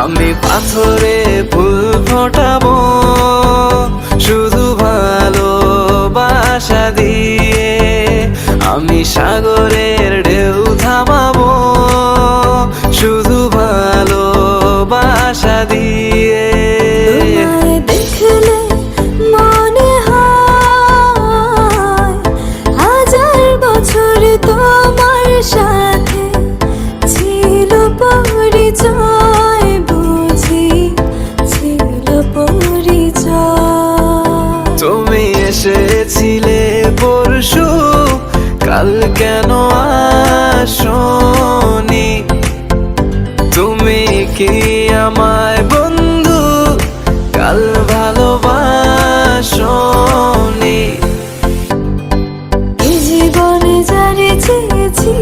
আমি পাথরে ফুল ফোটাবো শুধু ভালোবাসা দিয়ে, আমি সাগরের ঢেউ থামাবো শুধু ভালোবাসা দিয়ে। তোমায় দেখলে মনে হয় হাজার বছর তোমার সাথে ছিল পরিচয়, বুঝি ছিল পরিচয়। তুমি এসেছিলে পরশু, কাল কেন আসোনি? তুমি কি আমায় বন্ধু কাল ভালোবাসোনি? এই জীবনে যারে চেয়েছি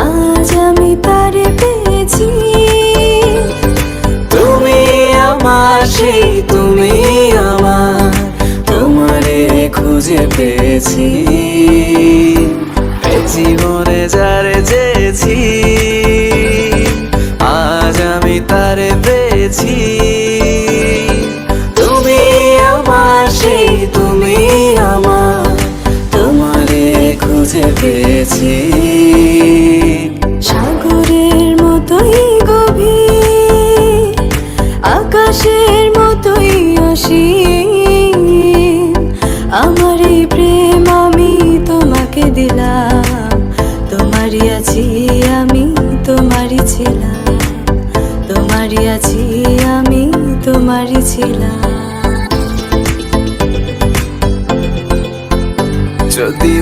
আজ আমি তারে পেয়েছি। তুমি আমার সেই, তুমি আমার, তোমারে খুঁজে পেয়েছি। এই জীবনে যারে চেয়েছি আজ আমি তারে পেয়েছি। তুমি আমার সেই, তুমি আমার, তোমারে খুঁজে পেয়েছি। সাগরের মতোই গভীর, আকাশের মতোই অসীম, আমার এই প্রেম আমি তোমাকে দিলাম। তোমারই আছি আমি, তোমারই ছিলাম, তোমারই আছি আমি, তোমারই ছিলাম। যদি